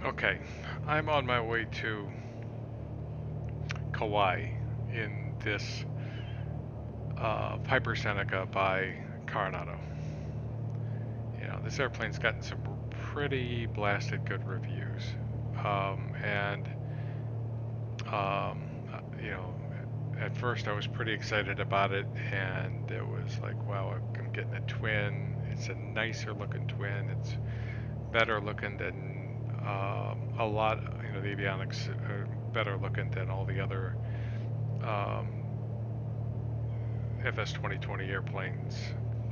Okay, I'm on my way to Kauai in this Piper Seneca by Carenado. You know, this airplane's gotten some pretty blasted good reviews. And, you know, at first I was pretty excited about it, and it was like, wow, I'm getting a twin. It's a nicer looking twin. It's better looking than a lot, you know, the avionics are better looking than all the other um, FS 2020 airplanes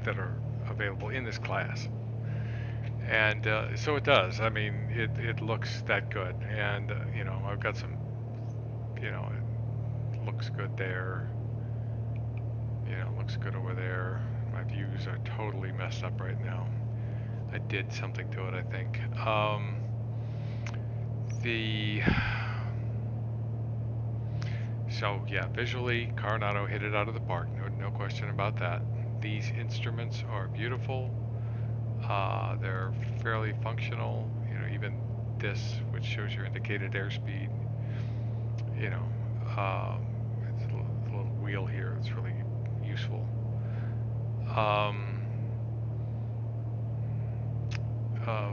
that are available in this class. And so it does. I mean, it looks that good. And, you know, I've got some, you know, it looks good there. You know, it looks good over there. My views are totally messed up right now. I did something to it, I think. The So yeah, visually, Carenado hit it out of the park. No question about that. These instruments are beautiful. They're fairly functional. You know, even this, which shows your indicated airspeed. You know, it's a little wheel here. It's really useful. Um, uh,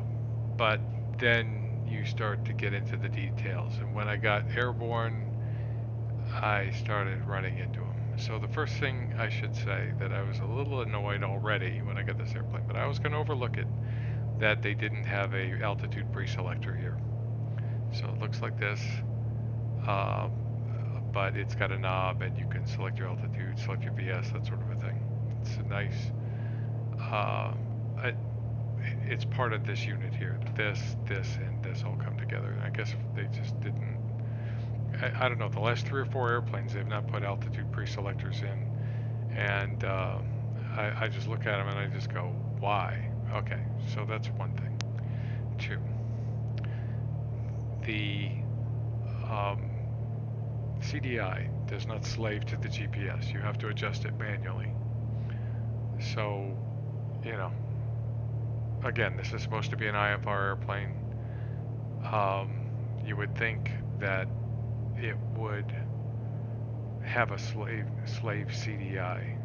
but then you start to get into the details, and when I got airborne, I started running into them. So the first thing I should say that I was a little annoyed already when I got this airplane, but I was going to overlook it, that they didn't have a altitude pre-selector here. So it looks like this, uh, but it's got a knob and you can select your altitude, select your VS, that sort of a thing. It's a nice, uh, it, it's part of this unit here. This, and this all come together. And I guess they just didn't. I don't know. The last 3 or 4 airplanes, they've not put altitude pre-selectors in, and I just look at them and I just go, why? Okay, so that's one thing. 2, the CDI does not slave to the GPS. You have to adjust it manually. So, you know, again, this is supposed to be an IFR airplane. You would think that it would have a slave CDI.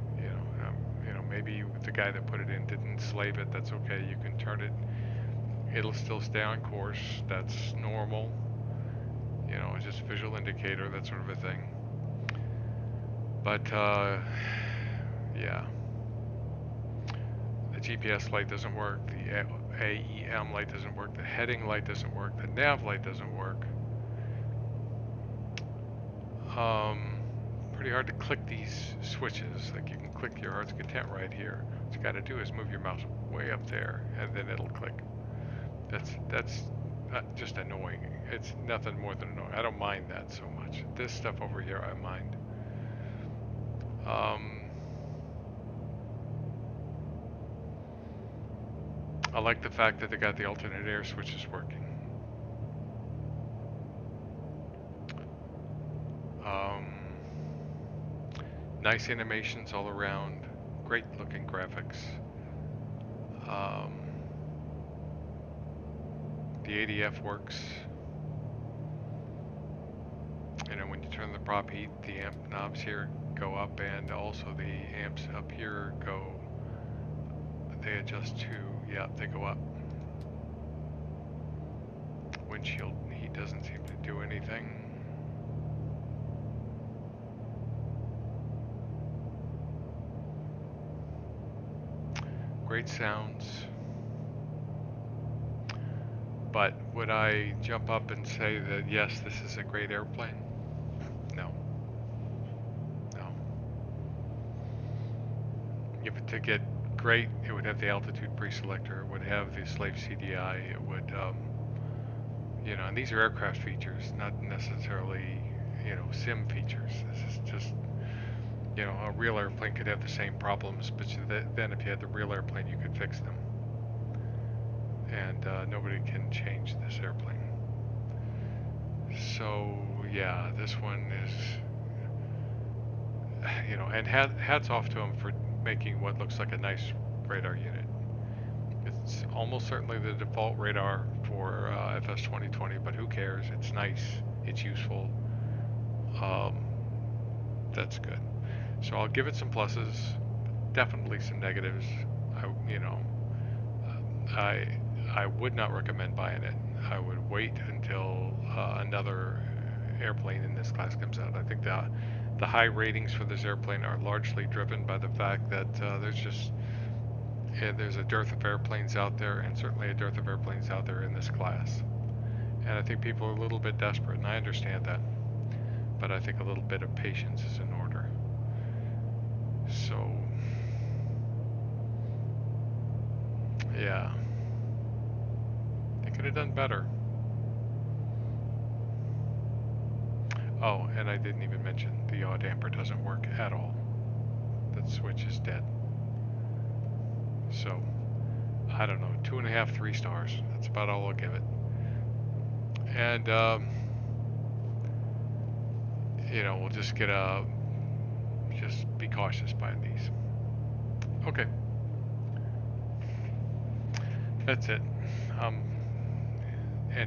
You know, maybe the guy that put it in didn't slave it. That's okay. You can turn it. It'll still stay on course. That's normal. You know, it's just a visual indicator, that sort of a thing. But yeah, the GPS light doesn't work. The AEM light doesn't work. The heading light doesn't work. The nav light doesn't work. Pretty hard to click these switches. Like you can click your heart's content right here. What you got to do is move your mouse way up there, and then it'll click. That's just annoying. It's nothing more than annoying. I don't mind that so much. This stuff over here, I mind. I like the fact that they got the alternate air switches working. Nice animations all around. Great looking graphics. The ADF works. You know, when you turn the prop heat, the amp knobs here go up, and also the amps up here go, they adjust to, yeah, they go up. Windshield heat doesn't seem to do anything. Great sounds. But would I jump up and say that, yes, this is a great airplane? No. No. If it to get great, it would have the altitude pre-selector, it would have the slave CDI, it would, you know, and these are aircraft features, not necessarily, you know, sim features. This is just, you know, a real airplane could have the same problems, but then if you had the real airplane, you could fix them. And nobody can change this airplane. So yeah, this one is, you know, and hats off to them for making what looks like a nice radar unit. It's almost certainly the default radar for FS 2020, but who cares? It's nice, it's useful. Um, that's good. So I'll give it some pluses, definitely some negatives. You know, I I would not recommend buying it. I would wait until another airplane in this class comes out. I think the high ratings for this airplane are largely driven by the fact that there's a dearth of airplanes out there, and certainly a dearth of airplanes out there in this class. And I think people are a little bit desperate, and I understand that. But I think a little bit of patience is in order. So, yeah. They could have done better. Oh, and I didn't even mention the yaw damper doesn't work at all. That switch is dead. So, I don't know, 2.5, 3 stars. That's about all I'll give it. And, you know, we'll just just be cautious buying these. Okay. That's it.